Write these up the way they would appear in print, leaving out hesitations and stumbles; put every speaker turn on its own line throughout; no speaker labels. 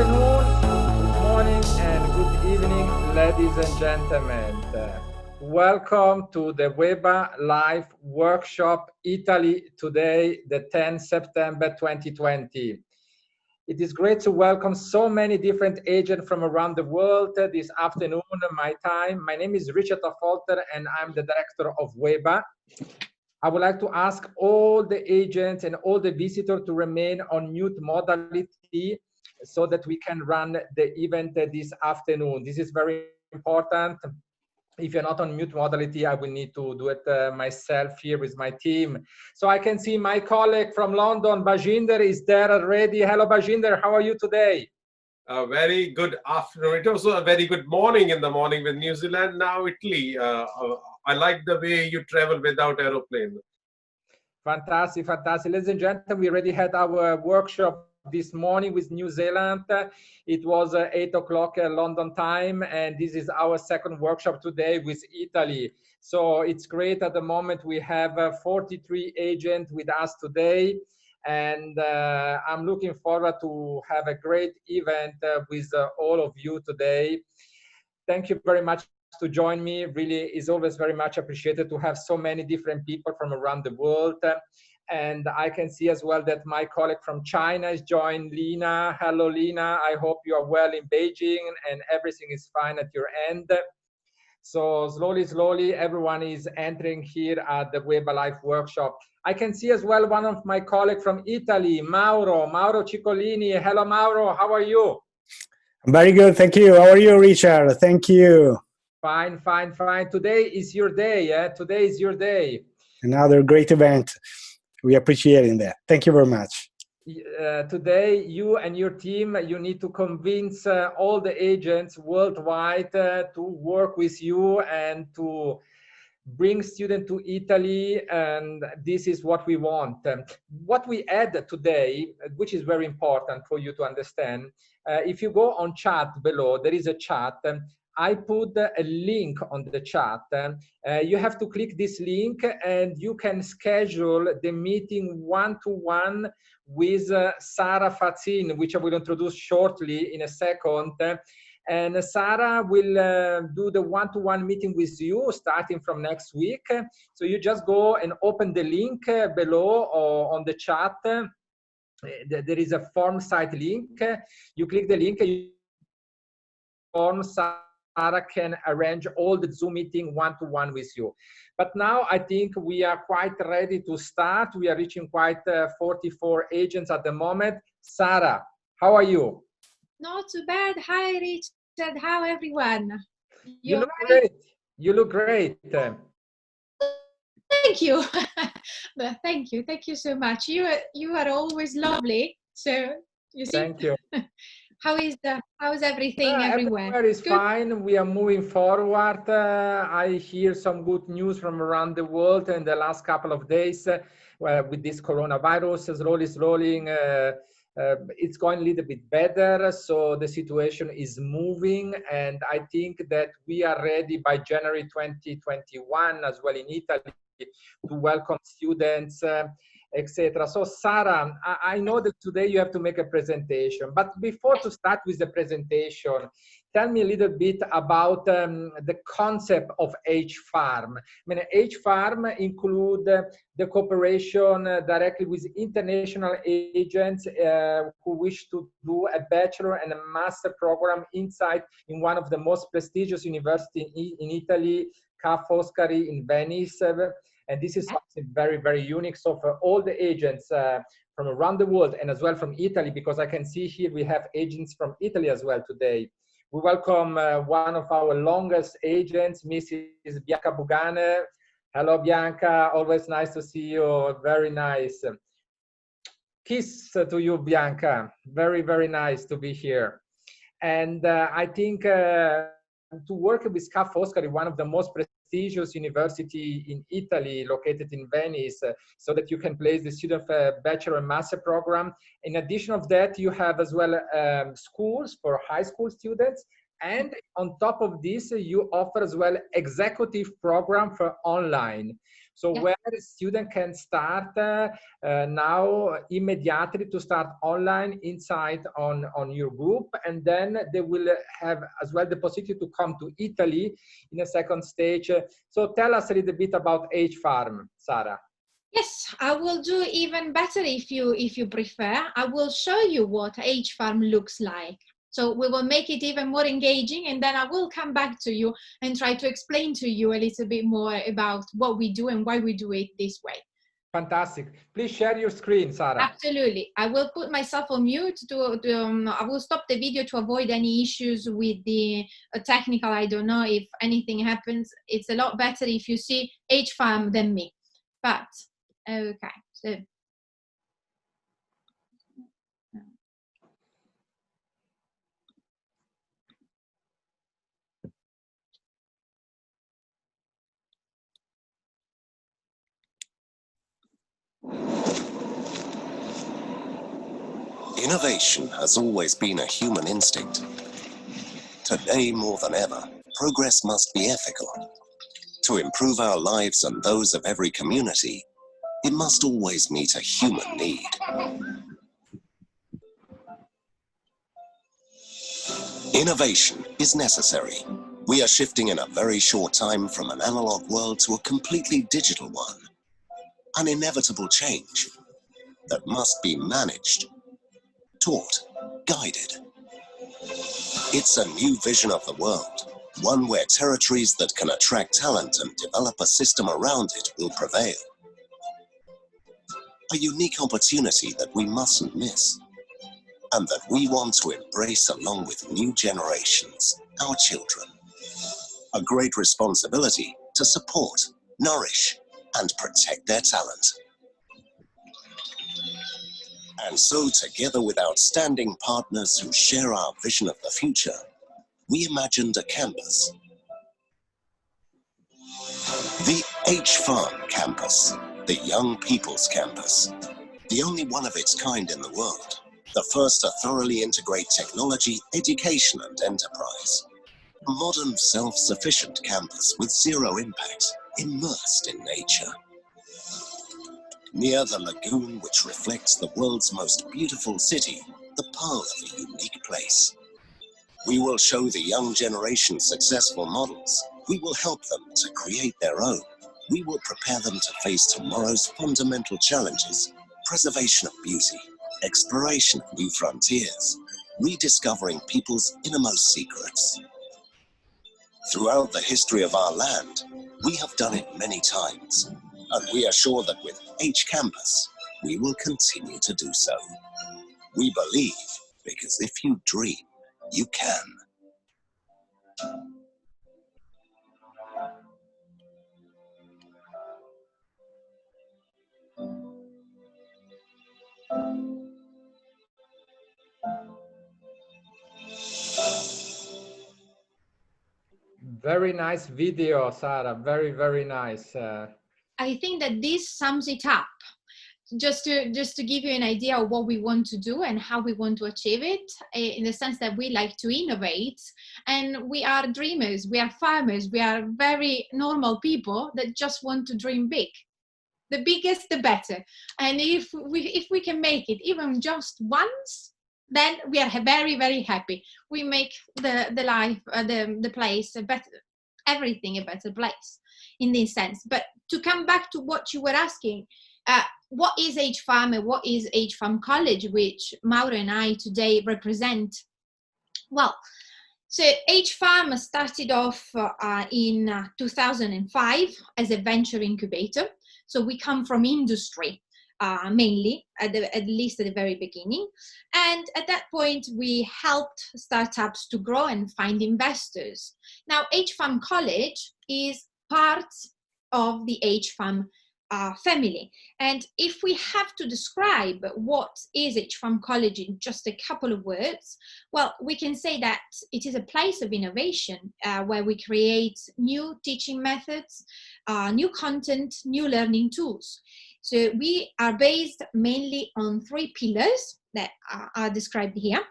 afternoon, good morning, and good evening, ladies and gentlemen. Welcome to the Weba Live Workshop Italy today, the 10th September 2020. It is great to welcome so many different agents from around the world this afternoon, my time. My name is Richard Affolter and I'm the director of Weba. I would like to ask all the agents and all the visitors to remain on mute modality so that we can run the event this afternoon. This is very important. If you're not on mute modality, I will need to do it myself here with my team. So I can see my colleague from London, Bajinder, is there already. Hello, Bajinder, how are you today?
A very good afternoon. It was a very good morning in the morning with New Zealand, now Italy. I like the way you travel without aeroplane.
Fantastic, fantastic. Ladies and gentlemen, we already had our workshop this morning with New Zealand. It was 8 o'clock London time, and this is our second workshop today with Italy. So it's great at the moment. We have 43 agents with us today, and I'm looking forward to have a great event with all of you today. Thank you very much to join me. Really is always very much appreciated to have so many different people from around the world. And I can see as well that my colleague from China is joined, Lina. Hello, Lina. I hope you are well in Beijing and everything is fine at your end. So slowly, everyone is entering here at the Weba Live Workshop. I can see as well one of my colleagues from Italy, Mauro Ciccolini. Hello, Mauro. How are you?
Very good, thank you. How are you, Richard? Thank you.
Fine. Today is your day, yeah? Today is your day.
Another great event. We appreciate that. Thank you very much.
Today, you and your team, you need to convince all the agents worldwide to work with you and to bring students to Italy, and this is what we want. What we add today, which is very important for you to understand, if you go on chat below, there is a chat. I put a link on the chat. You have to click this link and you can schedule the meeting one-to-one with Sara Fazin, which I will introduce shortly in a second. And Sara will do the one-to-one meeting with you starting from next week. So you just go and open the link below or on the chat. There is a form site link. You click the link, form Sara can arrange all the Zoom meeting one-to-one with you. But now I think we are quite ready to start. We are reaching quite 44 agents at the moment. Sara, how are you?
Not too bad. Hi, Richard. How everyone?
You look great. You look great.
Thank you. Thank you so much. You are always lovely. So you see.
Thank you.
How is everything everywhere?
Everywhere is fine. We are moving forward. I hear some good news from around the world in the last couple of days. With this coronavirus slowly, it's going a little bit better. So the situation is moving, and I think that we are ready by January 2021 as well in Italy to welcome students. Etc. So Sara, I know that today you have to make a presentation, but before to start with the presentation, tell me a little bit about the concept of H-Farm. I mean, H-Farm include the cooperation directly with international agents who wish to do a bachelor and a master program inside in one of the most prestigious universities in Italy, Ca' Foscari in Venice. And this is something very, very unique. So for all the agents from around the world and as well from Italy, because I can see here we have agents from Italy as well today. We welcome one of our longest agents, Mrs. Bianca Bugane. Hello, Bianca. Always nice to see you. Very nice. Kiss to you, Bianca. Very, very nice to be here. And I think to work with Ca' Foscari, one of the most prestigious university in Italy, located in Venice, so that you can place the student bachelor and master program. In addition of that, you have as well schools for high school students. And on top of this, you offer as well executive program for online. So
Yeah.
where the student can start now immediately to start online inside on your group, and then they will have as well the possibility to come to Italy in a second stage. So tell us a little bit about H-Farm, Sara.
Yes, I will do even better if you prefer. I will show you what H-Farm looks like. So we will make it even more engaging, and then I will come back to you and try to explain to you a little bit more about what we do and why we do it this way.
Fantastic. Please share your screen, Sara.
Absolutely. I will put myself on mute I will stop the video to avoid any issues with the technical. I don't know if anything happens. It's a lot better if you see H-Farm than me. But, okay, so.
Innovation has always been a human instinct. Today, more than ever, progress must be ethical. To improve our lives and those of every community, it must always meet a human need. Innovation is necessary. We are shifting in a very short time from an analog world to a completely digital one. An inevitable change that must be managed, taught, guided. It's a new vision of the world, one where territories that can attract talent and develop a system around it will prevail. A unique opportunity that we mustn't miss, and that we want to embrace along with new generations, our children. A great responsibility to support, nourish, and protect their talent. And so, together with outstanding partners who share our vision of the future, we imagined a campus. The H-Farm campus, the Young People's Campus. The only one of its kind in the world. The first to thoroughly integrate technology, education, and enterprise. A modern, self-sufficient campus with zero impact, immersed in nature. Near the lagoon which reflects the world's most beautiful city, the pearl of a unique place. We will show the young generation successful models. We will help them to create their own. We will prepare them to face tomorrow's fundamental challenges, preservation of beauty, exploration of new frontiers, rediscovering people's innermost secrets. Throughout the history of our land, we have done it many times, and we are sure that with H-Campus, we will continue to do so. We believe, because if you dream, you can.
Very nice video, Sara. Very, very nice.
I think that this sums it up. Just to give you an idea of what we want to do and how we want to achieve it, in the sense that we like to innovate, and we are dreamers, we are farmers, we are very normal people that just want to dream big. The biggest, the better. And if we can make it even just once, then we are very, very happy. We make the life, the place a better, everything a better place in this sense. But to come back to what you were asking, what is H-Farm and what is H-Farm College, which Mauro and I today represent? Well, so H-Farm started off in 2005 as a venture incubator. So we come from industry mainly, at least at the very beginning. And at that point, we helped startups to grow and find investors. Now, H-Farm College is part of the H-Farm family. And if we have to describe what is H-Farm College in just a couple of words, well, we can say that it is a place of innovation where we create new teaching methods, new content, new learning tools. So we are based mainly on 3 pillars that are described here.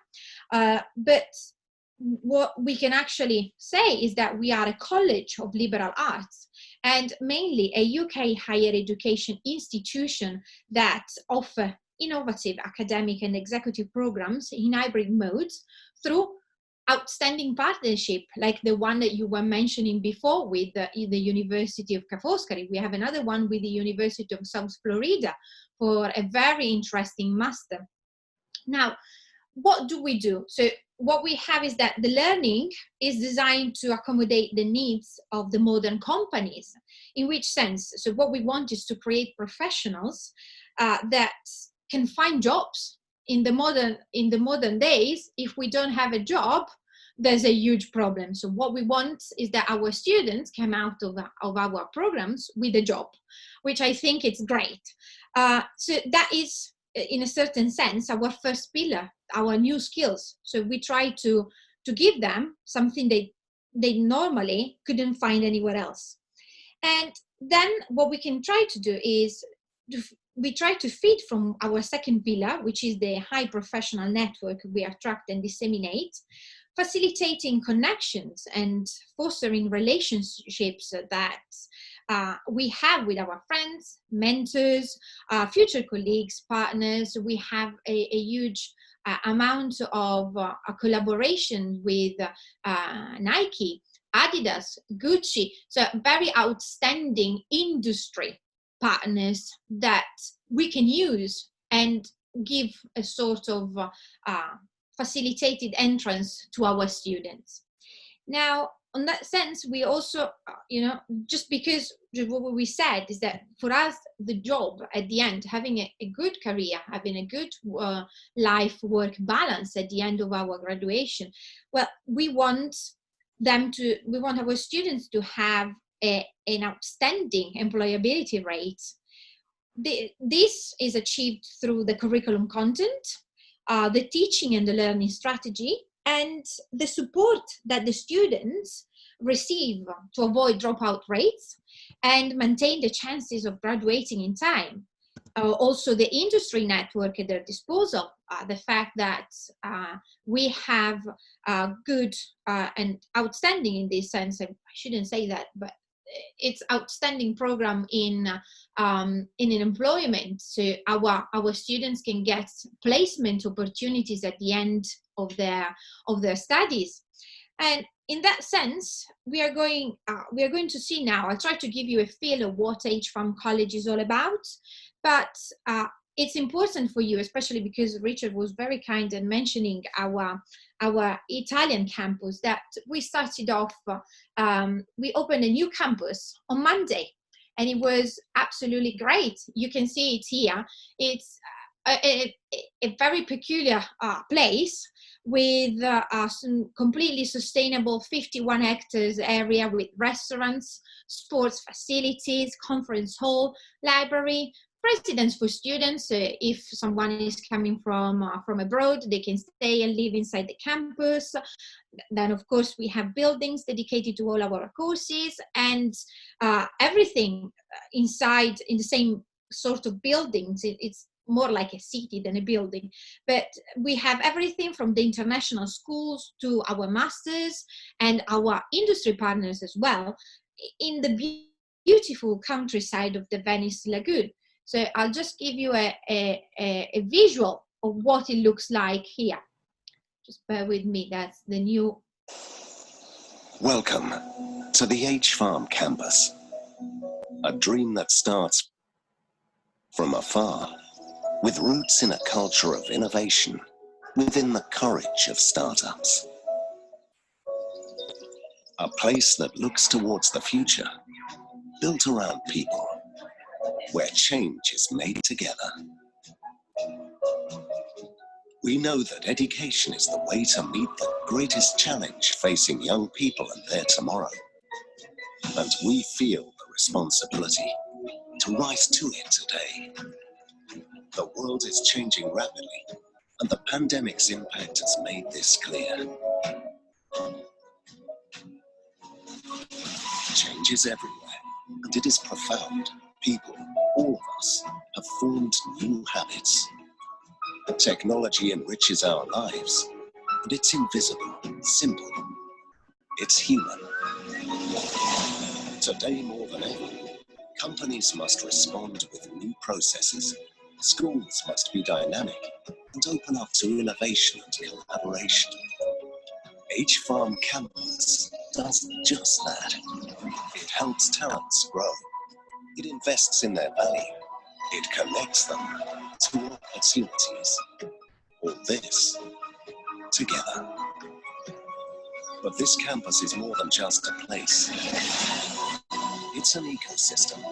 But what we can actually say is that we are a college of liberal arts, and mainly a UK higher education institution that offer innovative academic and executive programs in hybrid modes through outstanding partnership like the one that you were mentioning before with the University of Ca' Foscari. We have another one with the University of South Florida for a very interesting master. Now, what do we do? So what we have is that the learning is designed to accommodate the needs of the modern companies. In which sense? So what we want is to create professionals that can find jobs. In the modern days, if we don't have a job, there's a huge problem. So what we want is that our students come out of our programs with a job, which I think is great. So that is, in a certain sense, our first pillar, our new skills. So we try to give them something they normally couldn't find anywhere else. And then what we can try to do is we try to feed from our second pillar, which is the high professional network we attract and disseminate, facilitating connections and fostering relationships that we have with our friends, mentors, future colleagues, partners. We have a huge amount of collaboration with Nike, Adidas, Gucci, so very outstanding industry partners that we can use and give a sort of facilitated entrance to our students. Now, in that sense, we also, just because what we said is that for us, the job at the end, having a good career, having a good life-work balance at the end of our graduation, well, we want our students to have an outstanding employability rate. This is achieved through the curriculum content, the teaching and the learning strategy, and the support that the students receive to avoid dropout rates and maintain the chances of graduating in time. Also, the industry network at their disposal, the fact that we have good and outstanding, in this sense, I shouldn't say that, but it's outstanding program in an employment, so our students can get placement opportunities at the end of their studies. And in that sense, we are going to see now. I'll try to give you a feel of what HFAM College is all about, but it's important for you, especially because Richard was very kind in mentioning our Italian campus, that we started off, we opened a new campus on Monday, and it was absolutely great. You can see it here. It's a very peculiar place with some completely sustainable 51 hectares area with restaurants, sports facilities, conference hall, library, residence for students. If someone is coming from abroad, they can stay and live inside the campus. Then, of course, we have buildings dedicated to all our courses, and everything inside in the same sort of buildings. It's more like a city than a building, but we have everything from the international schools to our masters and our industry partners as well in the beautiful countryside of the Venice Lagoon. So I'll just give you a visual of what it looks like here. Just bear with me, that's the new.
Welcome to the HFAM campus, a dream that starts from afar, with roots in a culture of innovation within the courage of startups. A place that looks towards the future, built around people, where change is made together. We know that education is the way to meet the greatest challenge facing young people and their tomorrow. And we feel the responsibility to rise to it today. The world is changing rapidly, and the pandemic's impact has made this clear. Change is everywhere, and it is profound. People, all of us, have formed new habits. Technology enriches our lives, And it's invisible, simple. It's human. Today more than ever, companies must respond with new processes. Schools must be dynamic and open up to innovation and collaboration. H-Farm Campus does just that. It helps talents grow. It invests in their value. It connects them to opportunities. All this together. But this campus is more than just a place. It's an ecosystem,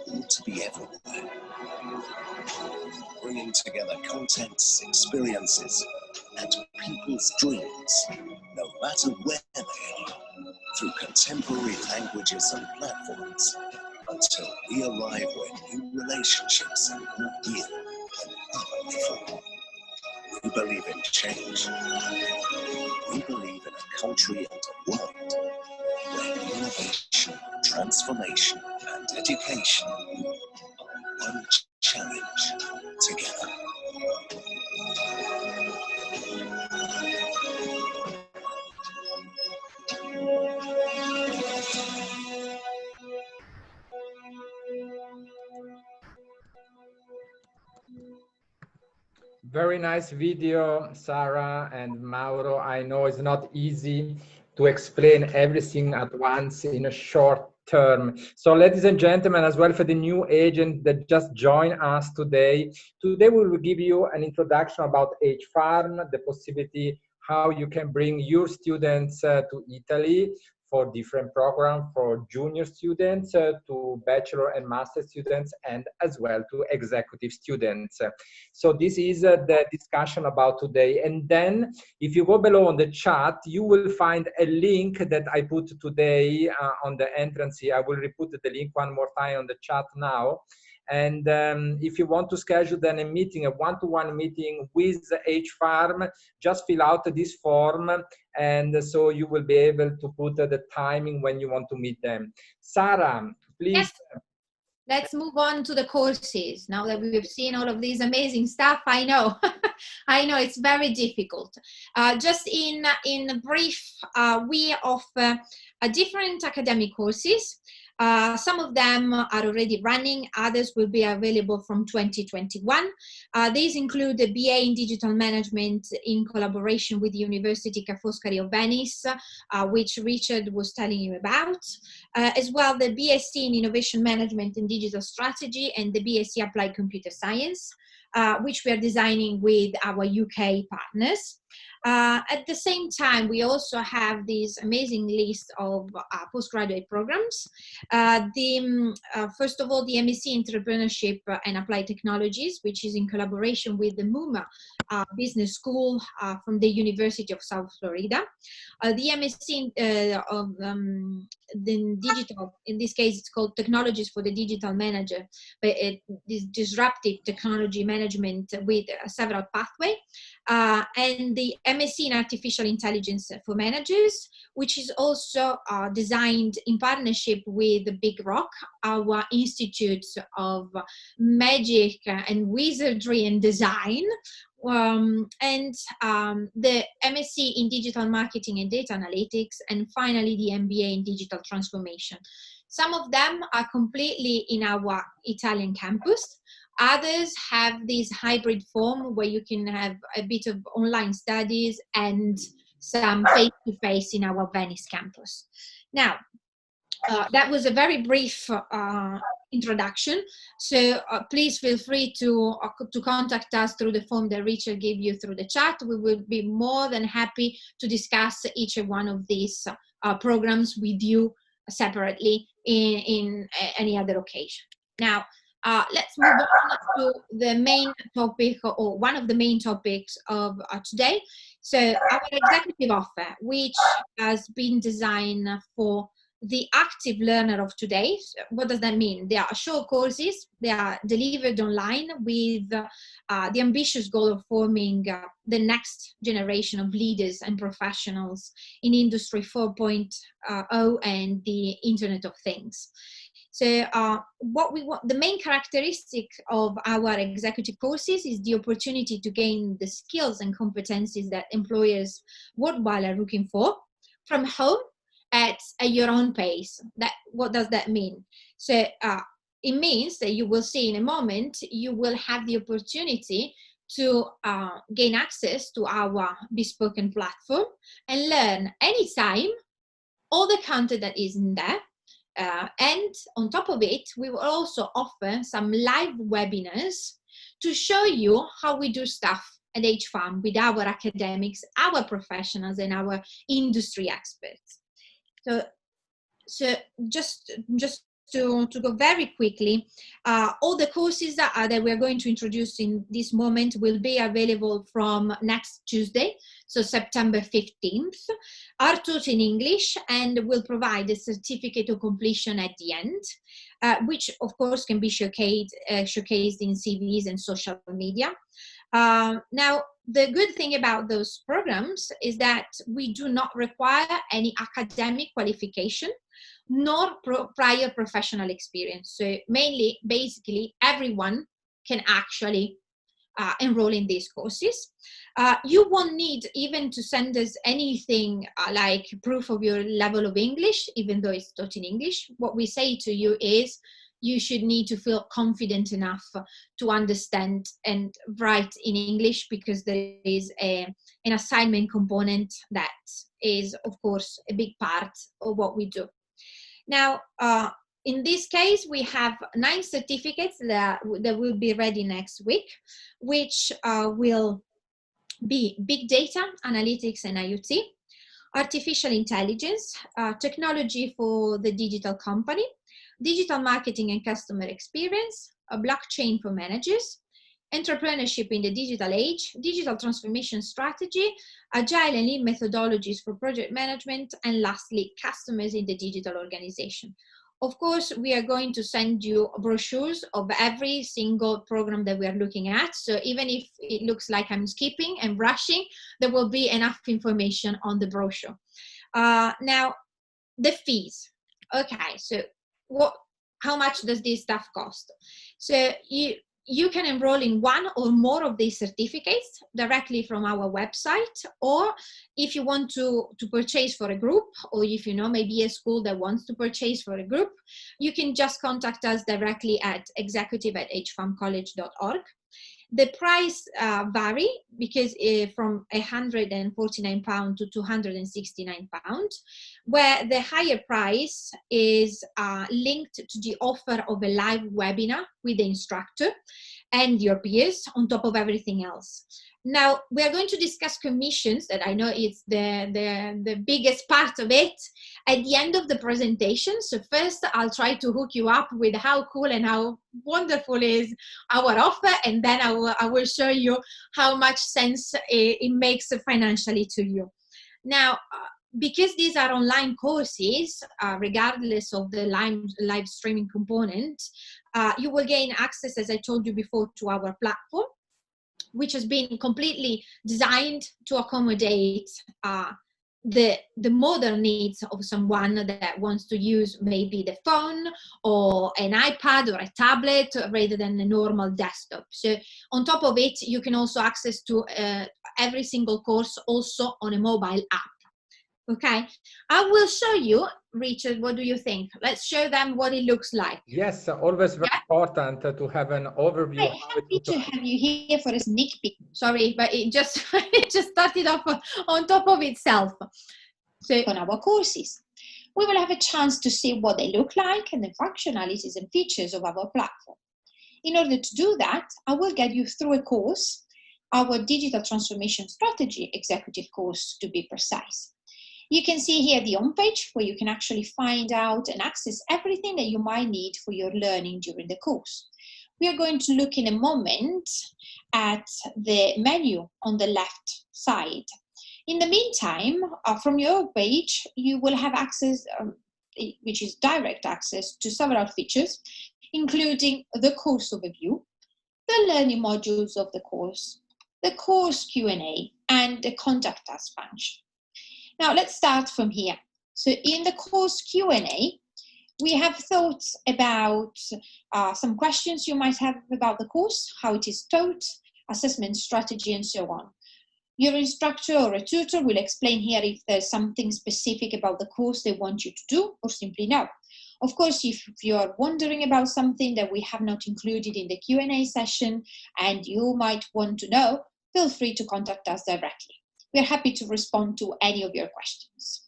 meant to be everywhere. Bringing together contents, experiences, and people's dreams, no matter where they are, through contemporary languages and platforms, until we arrive where new relationships are more real than ever before. We believe in change. We believe in a country and a world where innovation, transformation, and education are one challenge together.
Very nice video, Sarah and Mauro. I know it's not easy to explain everything at once in a short term. So ladies and gentlemen, as well for the new agent that just joined us today, we will give you an introduction about H-Farm, the possibility how you can bring your students to Italy for different programs, for junior students, to bachelor and master students, and as well to executive students. So this is the discussion about today. And then if you go below on the chat, you will find a link that I put today on the entrance here. I will re-put the link one more time on the chat now. And if you want to schedule then a meeting, a one-to-one meeting with H-Farm, just fill out this form, and so you will be able to put the timing when you want to meet them. Sarah, please.
Yes. Let's move on to the courses. Now that we've seen all of these amazing stuff, I know, I know it's very difficult. Just in brief, we offer different academic courses. Some of them are already running, others will be available from 2021. These include the BA in Digital Management in collaboration with the University Ca' Foscari of Venice, which Richard was telling you about, as well the BSc in Innovation Management and Digital Strategy and the BSc Applied Computer Science, which we are designing with our UK partners. At the same time, we also have this amazing list of postgraduate programs. First of all, the MSc Entrepreneurship and Applied Technologies, which is in collaboration with the MUMA Business School from the University of South Florida. The MSc the digital, in this case, it's called Technologies for the Digital Manager, but it is disruptive technology management with several pathways. And the MSc in Artificial Intelligence for Managers, which is also designed in partnership with Big Rock, our Institute of Magic and Wizardry and Design, the MSc in Digital Marketing and Data Analytics, and finally the MBA in Digital Transformation. Some of them are completely in our Italian campus. Others have this hybrid form where you can have a bit of online studies and some face-to-face in our Venice campus. Now, that was a very brief introduction. So please feel free to contact us through the form that Richard gave you through the chat. We will be more than happy to discuss each one of these programs with you separately in any other occasion. Now, let's move on to the main topic, or one of the main topics of today. So our executive offer, which has been designed for the active learner of today. What does that mean? They are short courses. They are delivered online with the ambitious goal of forming the next generation of leaders and professionals in Industry 4.0 and the Internet of Things. So what we want, the main characteristic of our executive courses is the opportunity to gain the skills and competencies that employers worldwide are looking for from home at your own pace. What does that mean? So it means that you will see in a moment, you will have the opportunity to gain access to our bespoke platform and learn anytime all the content that is in there. And on top of it, we will also offer some live webinars to show you how we do stuff at HFAM with our academics, our professionals, and our industry experts. So just to go very quickly, all the courses that we're going to introduce in this moment will be available from next Tuesday, so September 15th, are taught in English and will provide a certificate of completion at the end, which of course can be showcased in CVs and social media. Now, the good thing about those programs is that we do not require any academic qualification nor prior professional experience. So mainly, basically, everyone can actually enroll in these courses. You won't need even to send us anything like proof of your level of English, even though it's taught in English. What we say to you is you should need to feel confident enough to understand and write in English, because there is an assignment component that is, of course, a big part of what we do. Now, in this case, we have 9 certificates that will be ready next week, which will be Big Data, Analytics and IoT, Artificial Intelligence, Technology for the Digital Company, Digital Marketing and Customer Experience, Blockchain for Managers, Entrepreneurship in the Digital Age, Digital Transformation Strategy, Agile and Lean Methodologies for Project Management, and lastly, Customers in the Digital Organization. Of course, we are going to send you brochures of every single program that we are looking at. So even if it looks like I'm skipping and brushing, there will be enough information on the brochure. Now, the fees. Okay, so how much does this stuff cost? So you can enroll in one or more of these certificates directly from our website, or if you want to purchase for a group, or if you know maybe a school that wants to purchase for a group, you can just contact us directly at executive@hfamcollege.org. The price vary because from £149 to £269, where the higher price is linked to the offer of a live webinar with the instructor and your peers on top of everything else. Now, we are going to discuss commissions, that I know it's the biggest part of it, at the end of the presentation. So first, I'll try to hook you up with how cool and how wonderful is our offer, and then I will show you how much sense it makes financially to you. Now, because these are online courses, regardless of the live streaming component, you will gain access, as I told you before, to our platform, which has been completely designed to accommodate the modern needs of someone that wants to use maybe the phone or an iPad or a tablet rather than a normal desktop. So on top of it, you can also access to every single course also on a mobile app. Okay, I will show you, Richard, what do you think? Let's show them what it looks like.
Yes, always very important to have an overview.
I'm happy to have you here for a sneak peek. Sorry, but it just started off on top of itself. So on our courses, we will have a chance to see what they look like and the functionalities and features of our platform. In order to do that, I will get you through a course, our Digital Transformation Strategy Executive course, to be precise. You can see here the homepage where you can actually find out and access everything that you might need for your learning during the course. We are going to look in a moment at the menu on the left side. In the meantime, from your page, you will have access, which is direct access to several features, including the course overview, the learning modules of the course Q&A, and the contact us function. Now, let's start from here. So in the course Q&A, we have thought about some questions you might have about the course, how it is taught, assessment strategy, and so on. Your instructor or a tutor will explain here if there's something specific about the course they want you to do, or simply no. Of course, if you're wondering about something that we have not included in the Q&A session and you might want to know, feel free to contact us directly. We're happy to respond to any of your questions.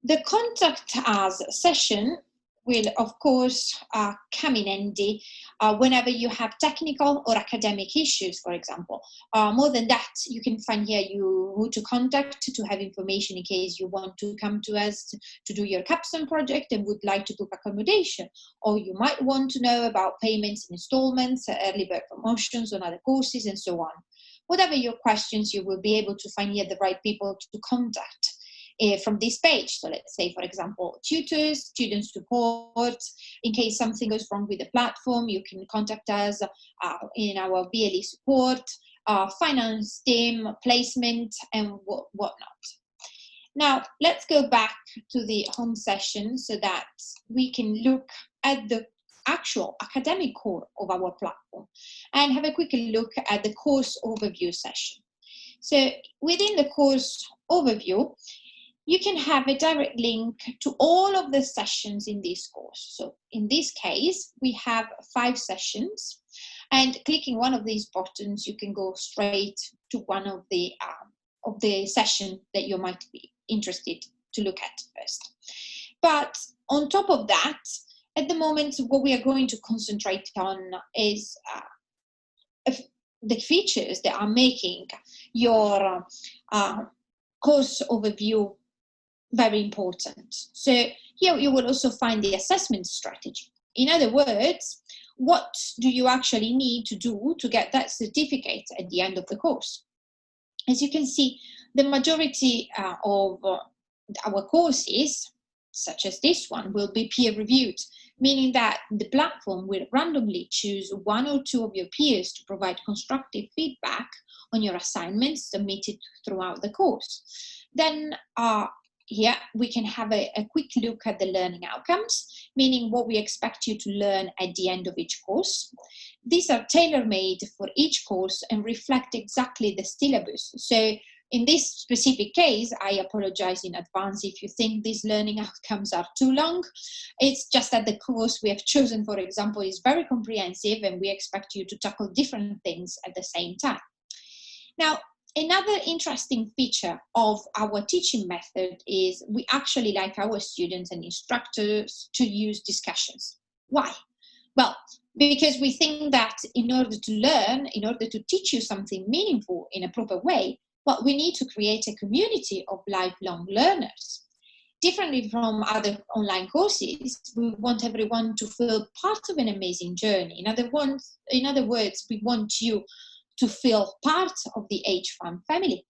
The Contact Us session will, of course, come in handy whenever you have technical or academic issues, for example. More than that, you can find here who to contact to have information in case you want to come to us to do your capstone project and would like to book accommodation, or you might want to know about payments and installments, early bird promotions on other courses, and so on. Whatever your questions, you will be able to find here the right people to contact from this page. So let's say, for example, tutors, student support. In case something goes wrong with the platform, you can contact us in our BLE support, finance team, placement, and whatnot. Now, let's go back to the home session so that we can look at the actual academic core of our platform and have a quick look at the course overview session. So within the course overview, you can have a direct link to all of the sessions in this course. So in this case, we have 5 sessions, and clicking one of these buttons, you can go straight to one of the session that you might be interested to look at first. But on top of that, at the moment, what we are going to concentrate on is the features that are making your course overview very important. So here you will also find the assessment strategy. In other words, what do you actually need to do to get that certificate at the end of the course? As you can see, the majority of our courses, such as this one, will be peer-reviewed, meaning that the platform will randomly choose 1 or 2 of your peers to provide constructive feedback on your assignments submitted throughout the course. Then here we can have a quick look at the learning outcomes, meaning what we expect you to learn at the end of each course. These are tailor-made for each course and reflect exactly the syllabus. So in this specific case, I apologize in advance if you think these learning outcomes are too long. It's just that the course we have chosen, for example, is very comprehensive and we expect you to tackle different things at the same time. Now, another interesting feature of our teaching method is we actually like our students and instructors to use discussions. Why? Well, because we think that in order to learn, in order to teach you something meaningful in a proper way, well, we need to create a community of lifelong learners. Differently from other online courses, we want everyone to feel part of an amazing journey. In other words, we want you to feel part of the H-Fun family.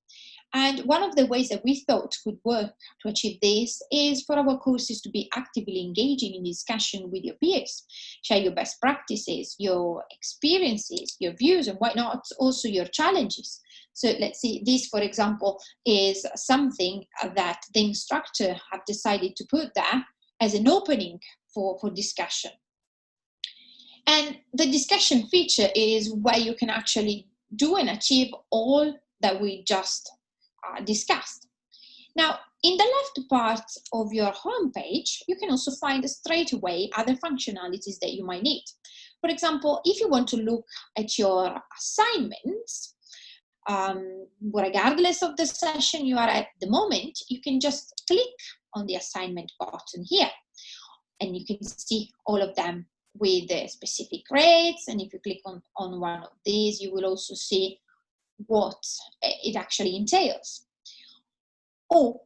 And one of the ways that we thought could work to achieve this is for our courses to be actively engaging in discussion with your peers. Share your best practices, your experiences, your views, and why not also your challenges. So let's see, this, for example, is something that the instructor have decided to put there as an opening for discussion. And the discussion feature is where you can actually do and achieve all that we just discussed. Now, in the left part of your homepage, you can also find straight away other functionalities that you might need. For example, if you want to look at your assignments, regardless of the session you are at the moment, you can just click on the assignment button here, and you can see all of them with the specific grades. And if you click on one of these, you will also see what it actually entails. Or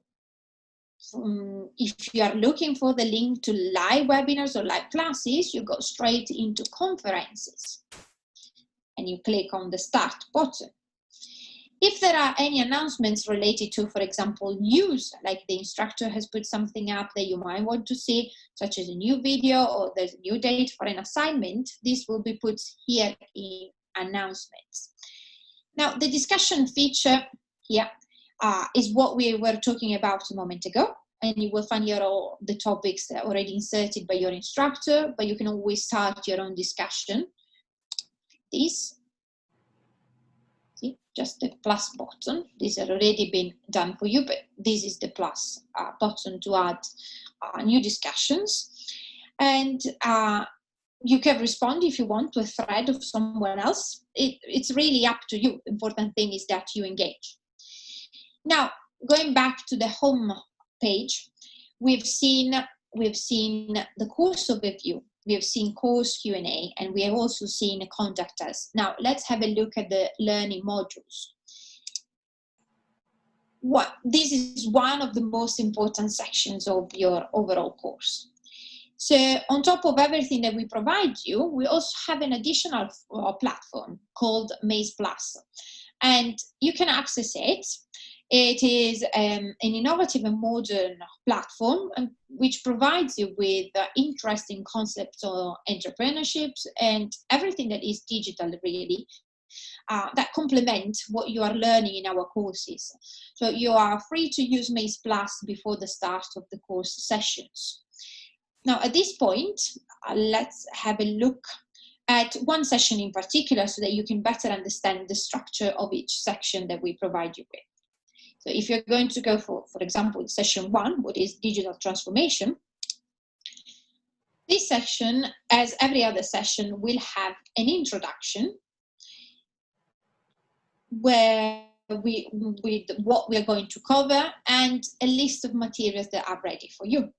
if you are looking for the link to live webinars or live classes, you go straight into conferences and you click on the start button. If there are any announcements related to, for example, news, like the instructor has put something up that you might want to see, such as a new video or there's a new date for an assignment, this will be put here in announcements. Now, the discussion feature here is what we were talking about a moment ago. and you will find the topics that are already inserted by your instructor, but you can always start your own discussion. This, see, just the plus button. These have already been done for you, but this is the plus button to add new discussions. And you can respond if you want to a thread of someone else. It's really up to you. The important thing is that you engage. Now, going back to the home page, we've seen the course overview, we have seen course Q&A, and we have also seen contact us. Now, let's have a look at the learning modules. This is one of the most important sections of your overall course. So on top of everything that we provide you, we also have an additional platform called Maze Plus, and you can access it. It is an innovative and modern platform which provides you with interesting concepts of entrepreneurship and everything that is digital, really, that complement what you are learning in our courses. So you are free to use Maze Plus before the start of the course sessions. Now, at this point, let's have a look at one session in particular so that you can better understand the structure of each section that we provide you with. So if you're going to go for example, session 1, what is digital transformation, this section, as every other session, will have an introduction where with what we're going to cover and a list of materials that are ready for you.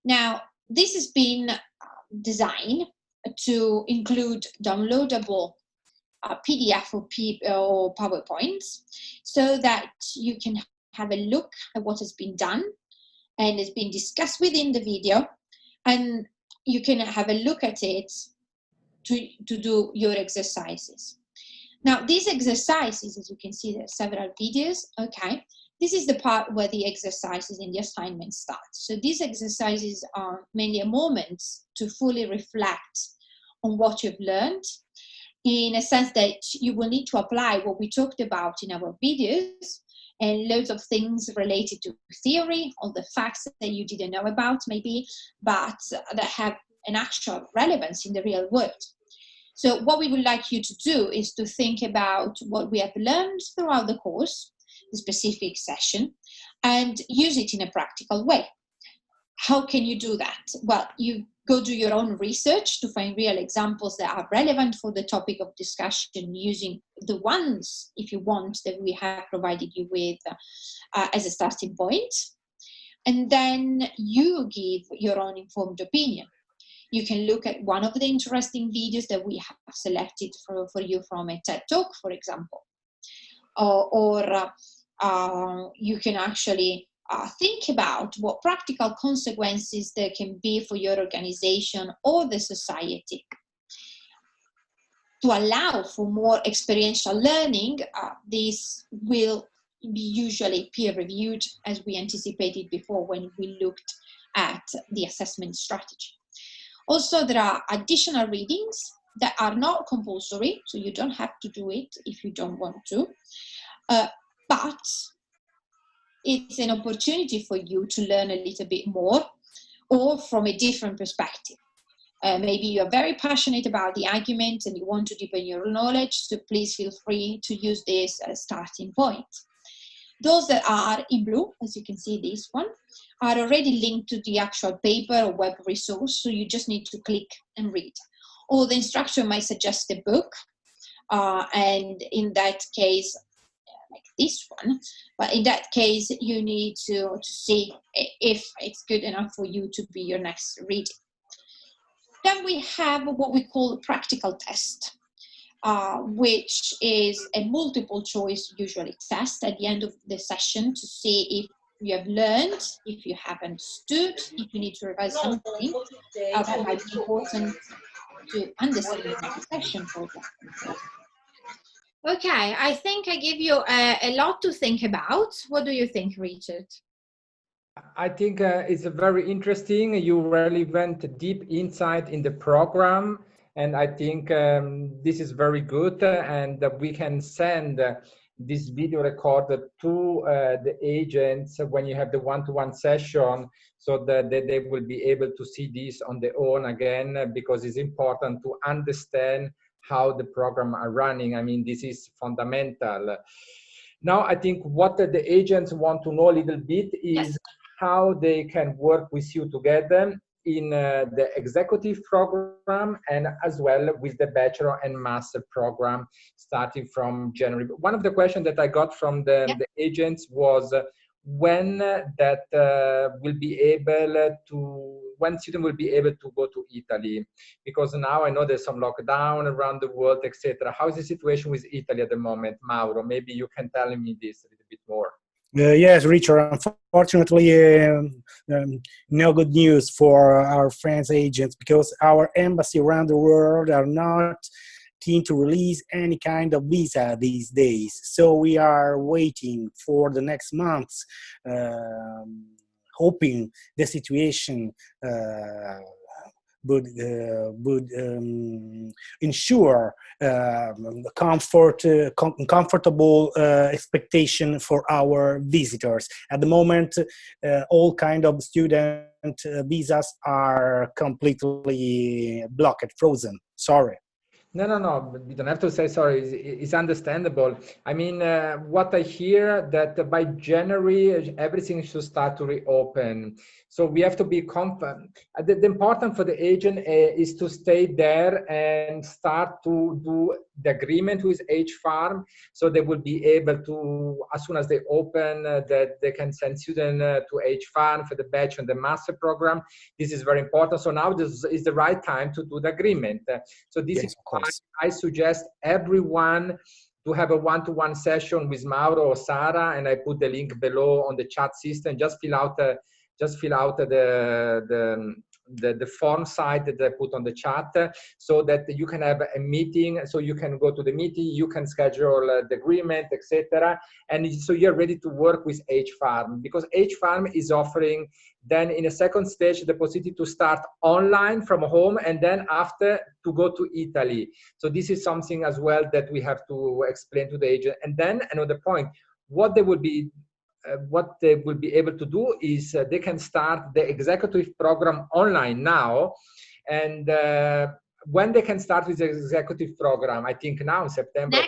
Now, this has been designed to include downloadable PDF or PowerPoints so that you can have a look at what has been done and has been discussed within the video, and you can have a look at it to do your exercises. Now, these exercises, as you can see, there are several videos. Okay, this is the part where the exercises and the assignments start. So these exercises are mainly a moment to fully reflect on what you've learned, in a sense that you will need to apply what we talked about in our videos and loads of things related to theory, all the facts that you didn't know about maybe, but that have an actual relevance in the real world. So what we would like you to do is to think about what we have learned throughout the course, the specific session, and use it in a practical way. How can you do that? Well, you go do your own research to find real examples that are relevant for the topic of discussion, using the ones, if you want, that we have provided you with as a starting point. And then you give your own informed opinion. You can look at one of the interesting videos that we have selected for you from a TED Talk, for example. Or you can actually think about what practical consequences there can be for your organization or the society. To allow for more experiential learning, this will be usually peer-reviewed, as we anticipated before when we looked at the assessment strategy. Also, there are additional readings that are not compulsory, so you don't have to do it if you don't want to, but it's an opportunity for you to learn a little bit more or from a different perspective. Maybe you're very passionate about the argument and you want to deepen your knowledge, so please feel free to use this as a starting point. Those that are in blue, as you can see this one, are already linked to the actual paper or web resource, so you just need to click and read. Or the instructor might suggest a book, and in that case, like this one, but in that case, you need to see if it's good enough for you to be your next reading. Then we have what we call a practical test, which is a multiple choice usually test at the end of the session to see if you have learned, if you have understood, if you need to revise something that might be important to understand in the next session, for example. Okay, I think I give you a lot to think about. What do you think, Richard?
I think it's very interesting. You really went deep inside in the program, and I think this is very good, and we can send this video recorded to the agents when you have the one-to-one session, so that they will be able to see this on their own again, because it's important to understand how the program are running. I mean, this is fundamental. Now, I think what the agents want to know a little bit is how they can work with you together in the executive program, and as well with the bachelor and master program starting from January. One of the questions that I got from the agents was when when students will be able to go to Italy, because now I know there's some lockdown around the world, etc. How is the situation with Italy at the moment, Mauro? Maybe you can tell me this a little bit more.
Yes, Richard, unfortunately, no good news for our friends agents, because our embassy around the world are not keen to release any kind of visa these days. So we are waiting for the next months, hoping the situation would ensure comfortable expectation for our visitors. At the moment, all kind of student visas are completely blocked, frozen. Sorry.
No. You don't have to say sorry. It's understandable. I mean, what I hear that by January, everything should start to reopen. So we have to be confident. The important for the agent is to stay there and start to do the agreement with H-Farm. So they will be able to, as soon as they open, that they can send students to H-Farm for the bachelor and the master program. This is very important. So now this is the right time to do the agreement. So this is why I suggest everyone to have a one-to-one session with Mauro or Sara, and I put the link below on the chat system. Just fill out the form site that I put on the chat, so that you can have a meeting. So you can go to the meeting, you can schedule the agreement, etc. And so you're ready to work with H-Farm, because H-Farm is offering then in a second stage the possibility to start online from home, and then after to go to Italy. So this is something as well that we have to explain to the agent. And then another point, what they will be able to do is they can start the executive program online now. And when they can start with the executive program, I think now in September.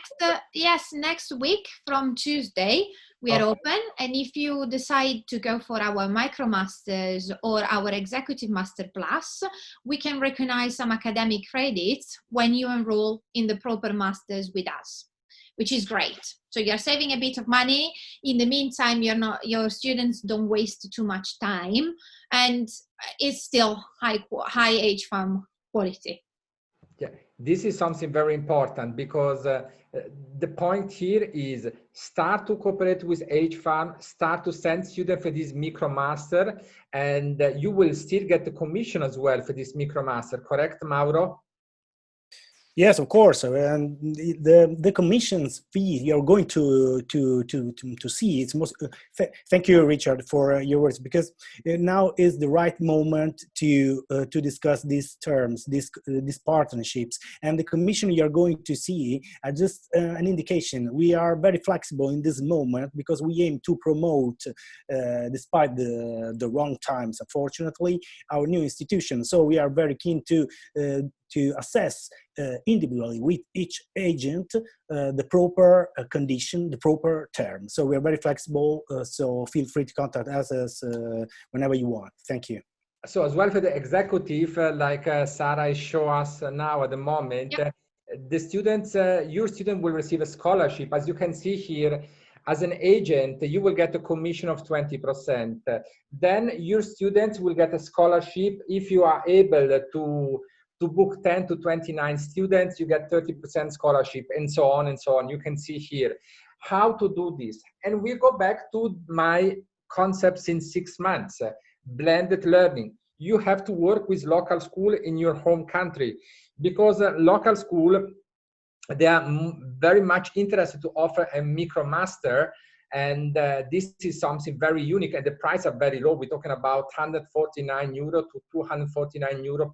Next week from Tuesday we are open. And if you decide to go for our MicroMasters or our Executive Master Plus, we can recognize some academic credits when you enroll in the proper masters with us, which is great. So you're saving a bit of money. In the meantime, your students don't waste too much time, and it's still high H-Farm quality.
Yeah, this is something very important, because the point here is start to cooperate with H-Farm, start to send students for this MicroMaster, and you will still get the commission as well for this MicroMaster, correct, Mauro?
Yes, of course, and the commissions fee you're going to see. It's most. Thank you, Richard, for your words, because now is the right moment to discuss these terms, these partnerships, and the commission you're going to see are just an indication. We are very flexible in this moment because we aim to promote, despite the wrong times, unfortunately, our new institution. So we are very keen to assess individually with each agent the proper condition, the proper term. So we are very flexible, so feel free to contact us whenever you want. Thank you.
So as well for the executive, like Sara show us now at the moment, the students, your student will receive a scholarship. As you can see here, as an agent, you will get a commission of 20%. Then your students will get a scholarship. If you are able to book 10 to 29 students, you get 30% scholarship, and so on and so on. You can see here how to do this. And we go back to my concepts in 6 months, blended learning. You have to work with local school in your home country, because local school, they are very much interested to offer a MicroMaster. And this is something very unique, and the prices are very low. We're talking about 149 euro to 249 euro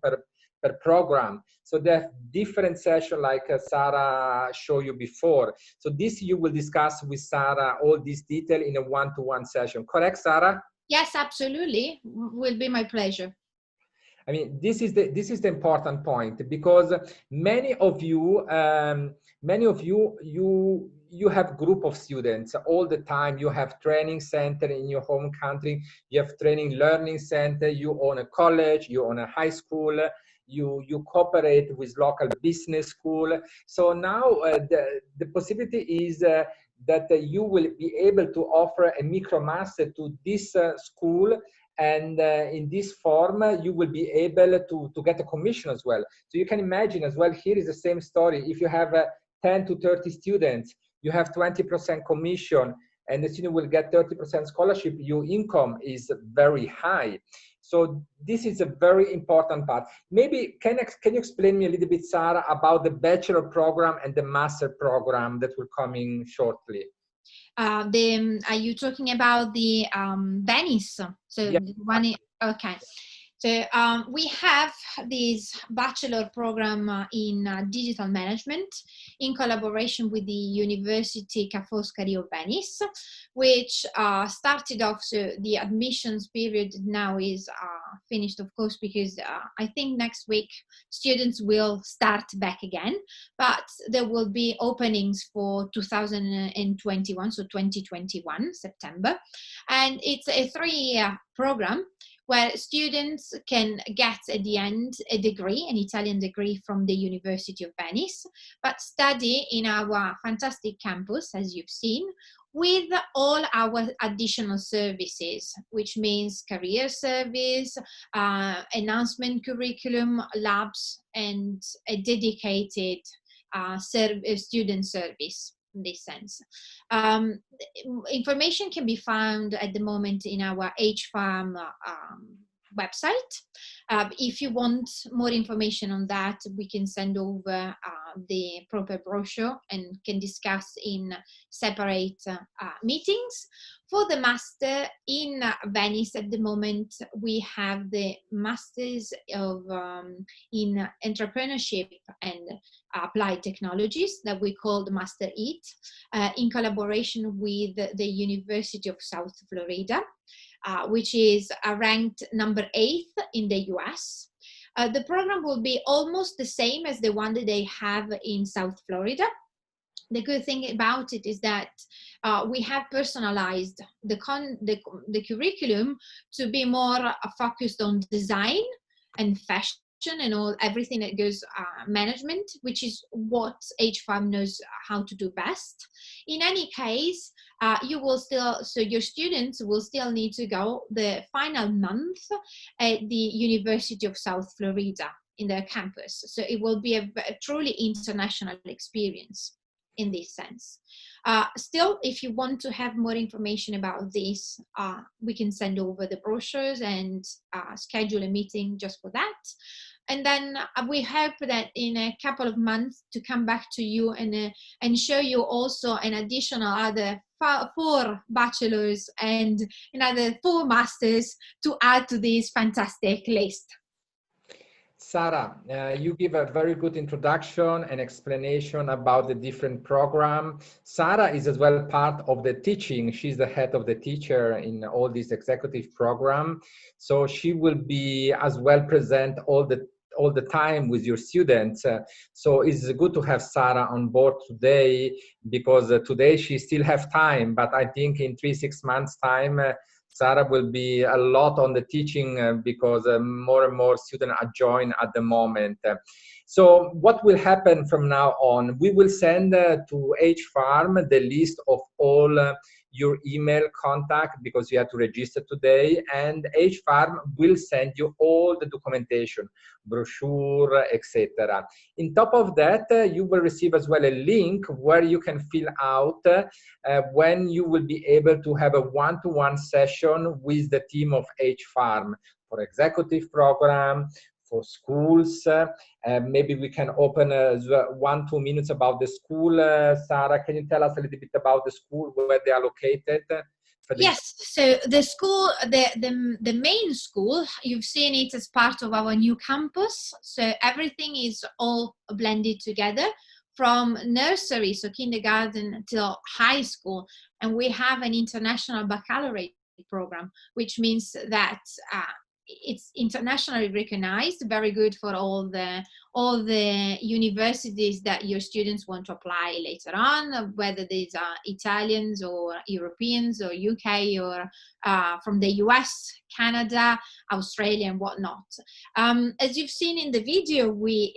per program. So they have different sessions like Sarah showed you before. So this you will discuss with Sarah, all this detail in a one-to-one session. Correct, Sarah?
Yes, absolutely. Will be my pleasure.
I mean, this is the important point, because many of you you have group of students all the time. You have training center in your home country. You have training learning center. You own a college. You own a high school. You cooperate with local business school. So now the possibility is that you will be able to offer a micromaster to this school. And in this form, you will be able to get a commission as well. So you can imagine as well, here is the same story. If you have 10 to 30 students, you have 20% commission, and the student will get 30% scholarship, your income is very high. So this is a very important part. Maybe can you explain me a little bit, Sarah, about the bachelor program and the master program that will come in shortly?
Are you talking about the Venice? So
Yeah.
Okay. So we have this bachelor program in digital management in collaboration with the University Ca' Foscari of Venice, which started off. So the admissions period now is finished, of course, because I think next week students will start back again, but there will be openings for 2021, so 2021 September, and it's a 3-year program where students can get at the end a degree, an Italian degree from the University of Venice, but study in our fantastic campus, as you've seen, with all our additional services, which means career service, announcement curriculum, labs, and a dedicated student service. In this sense, information can be found at the moment in our HFARM website. If you want more information on that, we can send over the proper brochure and can discuss in separate meetings. For the master in Venice at the moment, we have the Masters of in Entrepreneurship and Applied Technologies that we call the Master EAT in collaboration with the University of South Florida, which is ranked number 8 in the US. The program will be almost the same as the one that they have in South Florida. The good thing about it is that we have personalized the curriculum to be more focused on design and fashion and everything that goes management, which is what HFARM knows how to do best. In any case, you will still, so your students will still need to go the final month at the University of South Florida in their campus. So it will be a truly international experience in this sense. Still, if you want to have more information about this, we can send over the brochures and schedule a meeting just for that. And then we hope that in a couple of months to come back to you and show you also an additional other 4 bachelors and another 4 masters to add to this fantastic list.
Sarah, you give a very good introduction and explanation about the different program. Sarah is as well part of the teaching. She's the head of the teacher in all this executive program. So she will be as well present all the time with your students. So it's good to have Sarah on board today, because today she still have time, but I think in 3-6 months time, Sarah will be a lot on the teaching because more and more students are joining at the moment. So what will happen from now on? We will send to HFARM the list of all your email contact, because you have to register today, and HFARM will send you all the documentation, brochure, etc. In top of that, you will receive as well a link where you can fill out when you will be able to have a one-to-one session with the team of HFARM for executive program, for schools. Maybe we can open 1-2 minutes about the school. Sarah, can you tell us a little bit about the school, where they are located?
Yes, so the school, the main school, you've seen it as part of our new campus. So everything is all blended together from nursery, so kindergarten, till high school. And we have an international baccalaureate program, which means that it's internationally recognized, very good for all the universities that your students want to apply later on, whether these are Italians or Europeans or UK or from the US, Canada, Australia, and whatnot. As you've seen in the video, we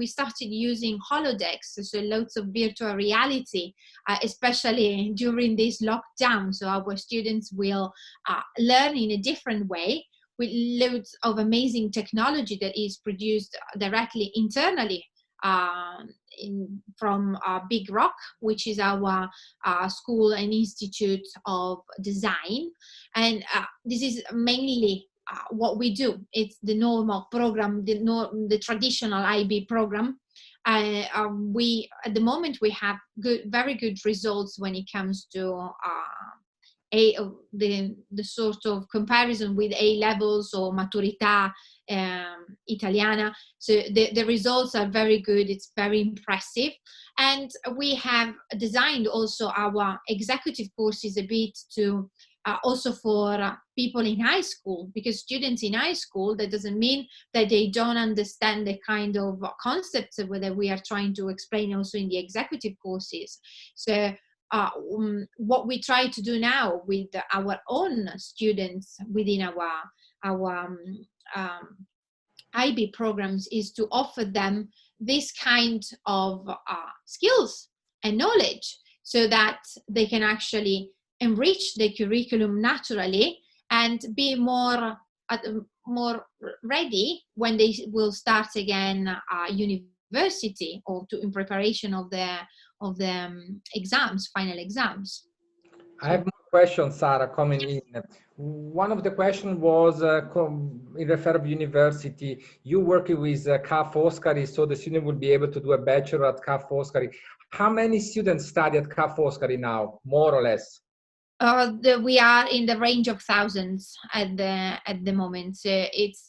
started using holodecks, so lots of virtual reality, especially during this lockdown. So our students will learn in a different way with loads of amazing technology that is produced directly internally from Big Rock, which is our school and institute of design. And this is mainly what we do. It's the normal program, the traditional IB program. We at the moment we have very good results when it comes to the sort of comparison with A levels or Maturità Italiana. So the results are very good. It's very impressive. And we have designed also our executive courses a bit to also for people in high school, because students in high school, that doesn't mean that they don't understand the kind of concepts that we are trying to explain also in the executive courses. So what we try to do now with our own students within our IB programs is to offer them this kind of skills and knowledge so that they can actually enrich the curriculum naturally and be more ready when they will start again university or in preparation of the exams, final exams.
I have more questions, Sarah, coming in. One of the questions was in refer of university. You working with Ca' Foscari, so the student will be able to do a bachelor at Ca' Foscari. How many students study at Ca' Foscari now, more or less?
We are in the range of thousands at the moment. So it's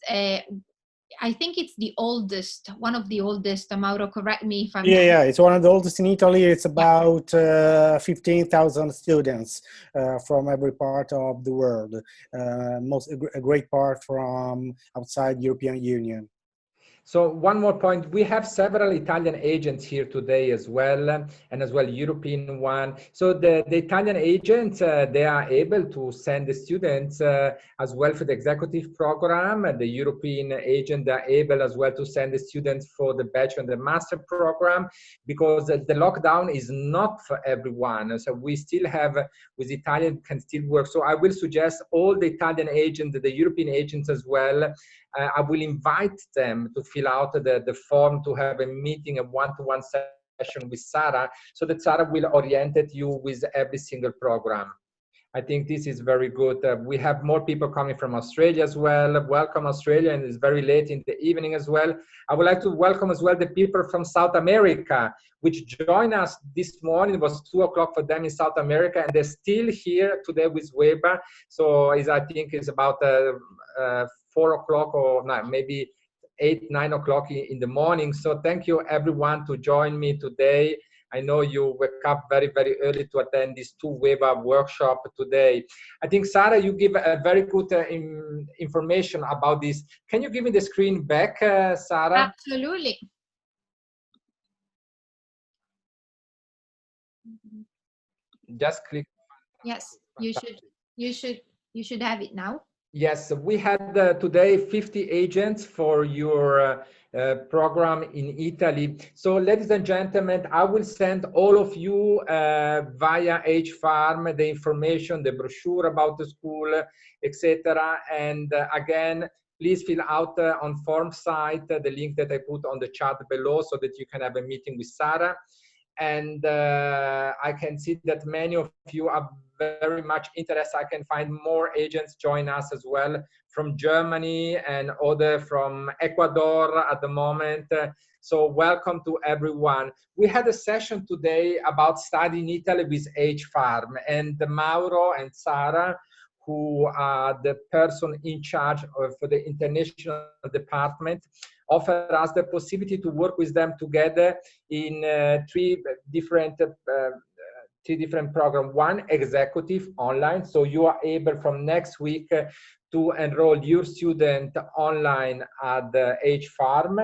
I think it's the oldest, one of the oldest. Mauro, correct me if I'm wrong.
Yeah, it's one of the oldest in Italy. It's about 15,000 students from every part of the world. A great part from outside European Union.
So one more point, we have several Italian agents here today as well, and as well European one. So the Italian agents, they are able to send the students as well for the executive program. The European agent, they are able as well to send the students for the bachelor and the master program, because the lockdown is not for everyone. So we still have, with Italian can still work. So I will suggest all the Italian agents, the European agents as well, I will invite them to fill out the form to have a meeting, a one-to-one session with Sarah, so that Sarah will orient you with every single program. I think this is very good. We have more people coming from Australia as well. Welcome Australia, and it's very late in the evening as well. I would like to welcome as well the people from South America, which joined us this morning. It was 2 o'clock for them in South America, and they're still here today with Weba. So I think it's about 4 o'clock or maybe 8, 9 o'clock in the morning. So thank you everyone to join me today. I know you wake up very, very early to attend this 2 Weba workshop today. I think, Sarah, you give a very good information about this. Can you give me the screen back, Sarah?
Absolutely.
Just click.
Yes, you should have it now.
Yes, we had today 50 agents for your program in Italy. So, ladies and gentlemen, I will send all of you via H-Farm the information, the brochure about the school, etc. And again, please fill out on form site the link that I put on the chat below so that you can have a meeting with Sarah. and I can see that many of you are very much interested. I can find more agents join us as well from Germany and other from Ecuador at the moment. So welcome to everyone. We had a session today about study in Italy with H-Farm, and Mauro and Sara, who are the person in charge for the international department, offer us the possibility to work with them together in three different programs. One, executive online. So you are able from next week to enroll your student online at the H-Farm.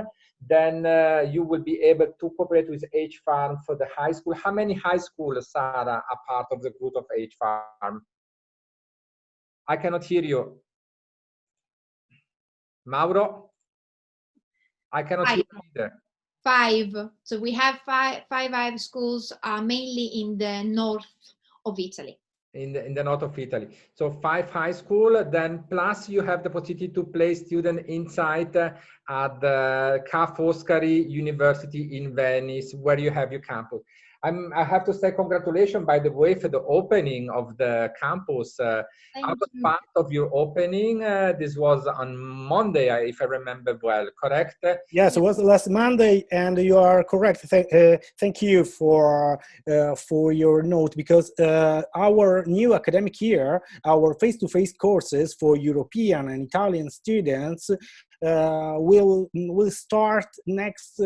Then you will be able to cooperate with H-Farm for the high school. How many high schools, Sara, are part of the group of H-Farm? I cannot hear you. Mauro? I cannot hear you either.
5. So we have five high schools, mainly in the north of Italy.
In the north of Italy. So 5 high school, then plus you have the possibility to place student inside at the Ca' Foscari University in Venice, where you have your campus. I have to say congratulations, by the way, for the opening of the campus. I was part of your opening. This was on Monday, if I remember well, correct?
Yes, it was last Monday, and you are correct. Thank you for your note, because our new academic year, our face-to-face courses for European and Italian students will start next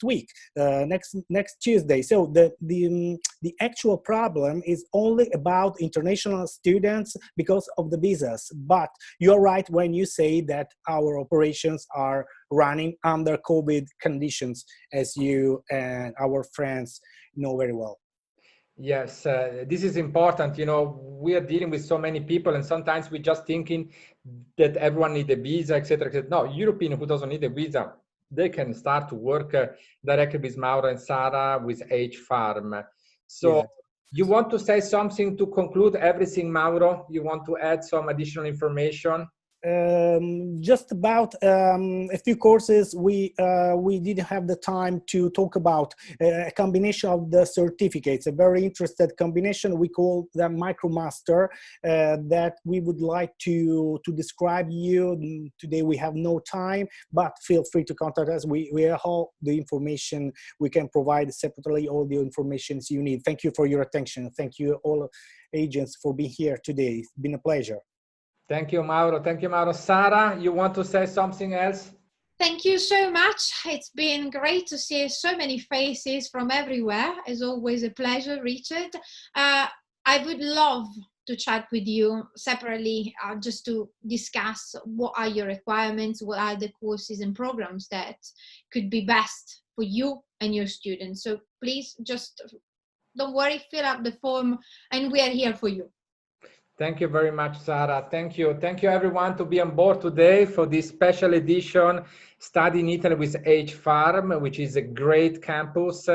week, next Tuesday. So the actual problem is only about international students because of the visas. But you're right when you say that our operations are running under COVID conditions, as you and our friends know very well.
Yes, this is important. You know, we are dealing with so many people, and sometimes we're just thinking that everyone needs a visa, etc. No, European who doesn't need a visa, they can start to work directly with Mauro and Sara with H-Farm. So yeah. You want to say something to conclude everything, Mauro? You want to add some additional information?
Just about a few courses we didn't have the time to talk about. A combination of the certificates, a very interesting combination. We call them MicroMaster, that we would like to describe you. Today we have no time, but feel free to contact us. We have all the information. We can provide separately all the information you need. Thank you for your attention. Thank you all agents for being here today. It's been a pleasure.
Thank you, Mauro. Thank you, Mauro. Sara, you want to say something else?
Thank you so much. It's been great to see so many faces from everywhere. It's always a pleasure, Richard. I would love to chat with you separately, just to discuss what are your requirements, what are the courses and programs that could be best for you and your students. So please just don't worry, fill up the form, and we are here for you.
Thank you very much, Sara. Thank you. Thank you, everyone, to be on board today for this special edition, Study in Italy with H-Farm, which is a great campus,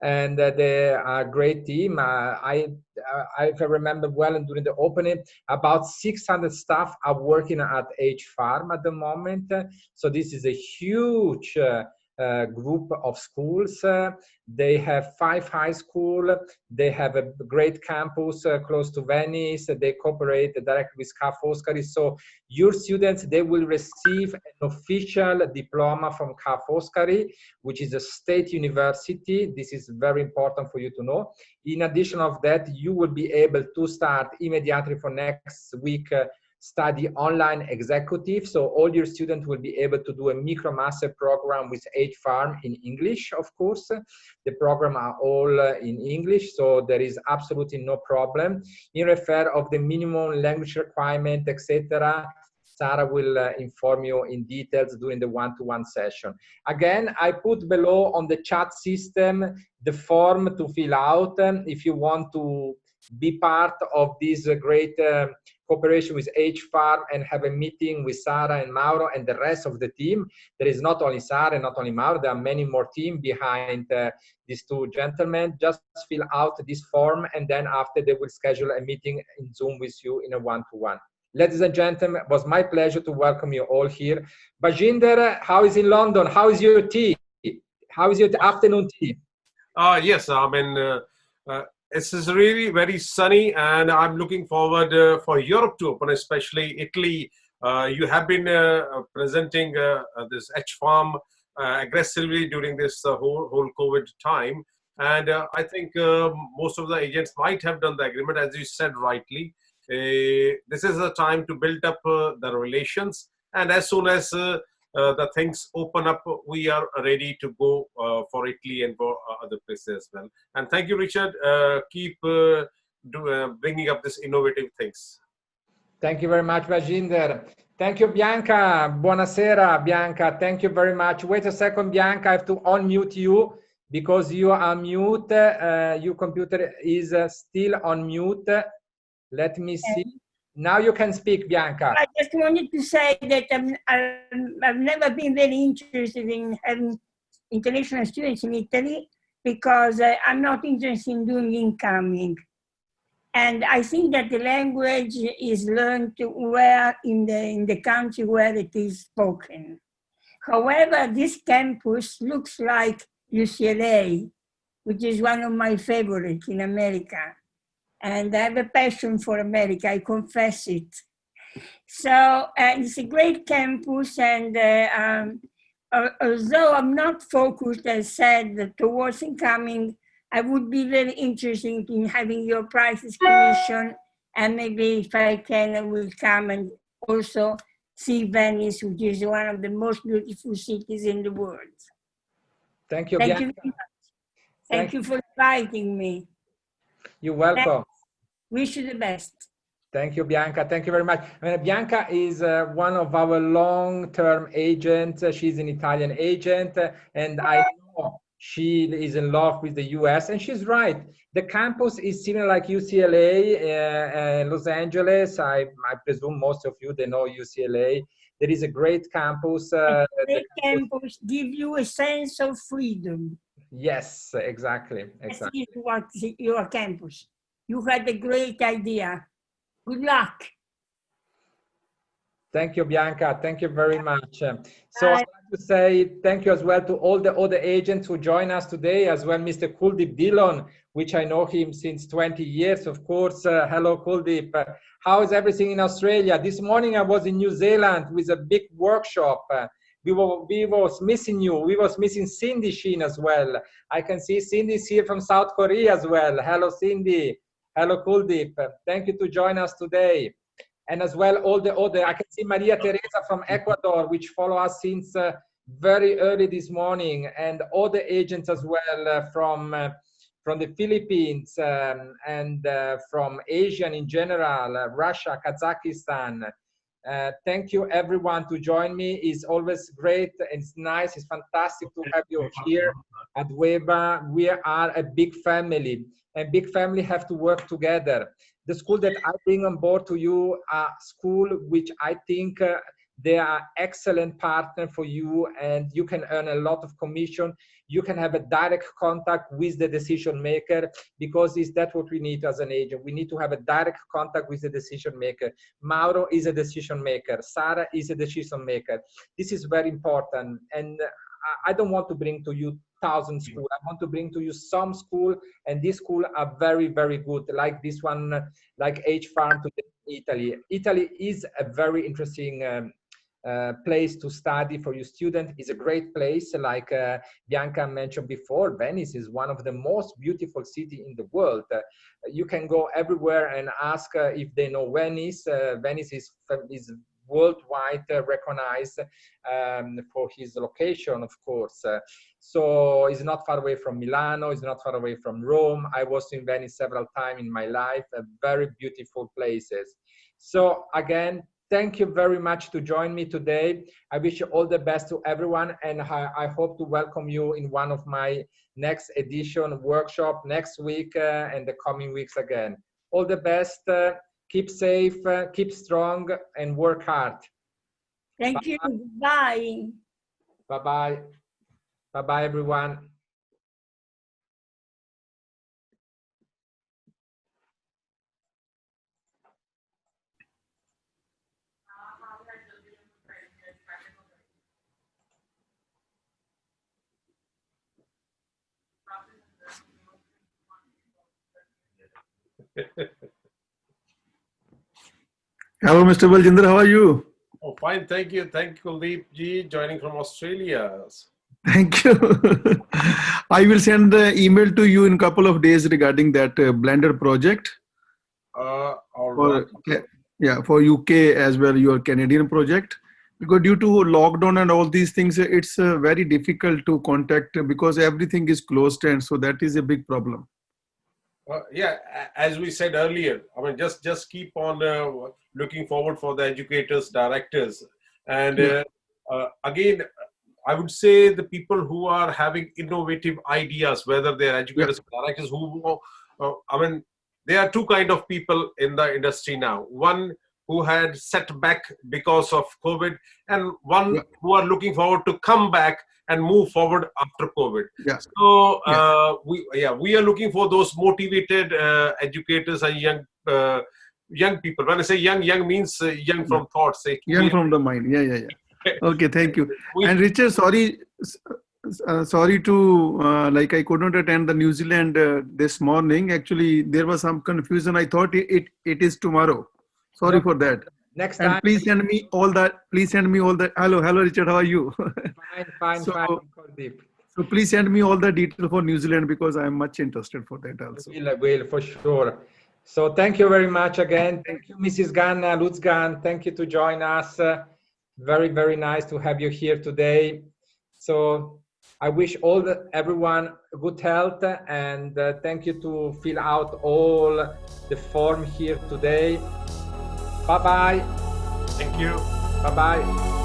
and they are a great team. If I remember well, and during the opening, about 600 staff are working at H-Farm at the moment. So this is a huge group of schools. They have 5 high schools. They have a great campus close to Venice. They cooperate directly with Ca' Foscari. So your students, they will receive an official diploma from Ca' Foscari, which is a state university. This is very important for you to know. In addition of that, you will be able to start immediately for next week study online executive. So all your students will be able to do a MicroMaster program with H-Farm in English, of course. The program are all in English, so there is absolutely no problem. In refer of the minimum language requirement, etc., Sara will inform you in details during the one-to-one session. Again, I put below on the chat system the form to fill out if you want to be part of this great cooperation with H-Farm and have a meeting with Sara and Mauro and the rest of the team. There is not only Sara and not only Mauro, there are many more team behind these 2 gentlemen. Just fill out this form, and then after they will schedule a meeting in Zoom with you in a one-to-one. Ladies and gentlemen, it was my pleasure to welcome you all here. Bajinder, how is in London? How is your tea? How is your afternoon tea?
Yes, I mean, this is really very sunny, and I'm looking forward for Europe to open, especially Italy. You have been presenting this H farm aggressively during this whole COVID time, and I think most of the agents might have done the agreement, as you said rightly. This is the time to build up the relations, and as soon as the things open up, we are ready to go for Italy and for other places as well. And thank you, Richard. Keep bringing up this innovative things.
Thank you very much, Vajinder. Thank you, Bianca. Buonasera, Bianca. Thank you very much. Wait a second, Bianca. I have to unmute you because you are mute. Your computer is still on mute. Let me see. Now you can speak, Bianca.
I just wanted to say that I've never been very interested in having international students in Italy because I'm not interested in doing incoming. And I think that the language is learned where in the country where it is spoken. However, this campus looks like UCLA, which is one of my favorites in America. And I have a passion for America, I confess it. So it's a great campus, and although I'm not focused, as said, towards incoming, I would be very interested in having your prices commission, and maybe if I can, I will come and also see Venice, which is one of the most beautiful cities in the world.
Thank you,
Thank
Bianca.
you very much. Thank you for inviting me.
You're welcome.
Thanks. Wish you the best.
Thank you, Bianca. Thank you very much. Bianca is one of our long-term agents. She's an Italian agent, and I know she is in love with the US, and she's right. The campus is similar like UCLA, Los Angeles. I presume most of you, they know UCLA. There is a great campus.
The campus give you a sense of freedom.
Yes, exactly.
This is what your campus. You had a great idea. Good luck.
Thank you, Bianca. Thank you very much. So I'd like to say thank you as well to all the other agents who join us today, as well Mr. Kuldeep Dillon, which I know him since 20 years, of course. Hello, Kuldeep. How is everything in Australia? This morning I was in New Zealand with a big workshop. We was missing you. We was missing Cindy Sheen as well. I can see Cindy's here from South Korea as well. Hello, Cindy. Hello, Kuldeep. Thank you to join us today. And as well, all the other, I can see Maria Teresa from Ecuador, which follow us since very early this morning, and all the agents as well from the Philippines and from Asia in general, Russia, Kazakhstan. Thank you everyone to join me. It's always great. It's nice. It's fantastic to have you here at Weba. We are a big family, and big family have to work together. The school that I bring on board to you are school which I think they are excellent partner for you, and you can earn a lot of commission. You can have a direct contact with the decision maker, because is that what we need as an agent? We need to have a direct contact with the decision maker. Mauro is a decision maker. Sarah is a decision maker. This is very important. And I don't want to bring to you 1,000 schools. I want to bring to you some school, and these schools are very, very good. Like this one, like H Farm today in Italy. Italy is a very interesting place to study for your student. Is a great place. Like Bianca mentioned before, Venice is one of the most beautiful cities in the world. You can go everywhere and ask if they know Venice. Venice is worldwide recognized for his location, of course. So it's not far away from Milano, it's not far away from Rome. I was in Venice several times in my life, very beautiful places. So again, thank you very much to join me today. I wish you all the best to everyone, and I hope to welcome you in one of my next edition workshop next week and the coming weeks again. All the best. Keep safe, keep strong, and work hard.
Thank you. Bye.
Bye-bye. Bye-bye, everyone.
Hello, Mr. Baljinder. How are you?
Oh, fine. Thank you. Thank you, Kuldeep ji, joining from Australia.
Thank you. I will send the email to you in a couple of days regarding that Blender project.
All
For,
right.
yeah, for UK as well, your Canadian project. Because due to lockdown and all these things, it's very difficult to contact because everything is closed, and so that is a big problem.
Yeah, as we said earlier, I mean, just keep on looking forward for the educators, directors, and again, I would say the people who are having innovative ideas, whether they're educators or directors, I mean, there are two kind of people in the industry now. One who had set back because of COVID, and one who are looking forward to come back and move forward after COVID.
Yeah.
So we are looking for those motivated educators and young people. When I say young means young from thoughts.
Young from the mind. Yeah. Okay, thank you. And Richard, sorry to like I could not attend the New Zealand this morning. Actually, there was some confusion. I thought it is tomorrow. Sorry for that.
Next
and
time.
Please send me all that. Hello, Richard. How are you?
Fine.
So please send me all the detail for New Zealand because I am much interested for that also.
I will for sure. So thank you very much again. Thank you, Mrs. Gan, Lutz Gan. Thank you to join us. Very, very nice to have you here today. So I wish everyone good health, and thank you to fill out all the form here today. Bye-bye.
Thank you.
Bye-bye.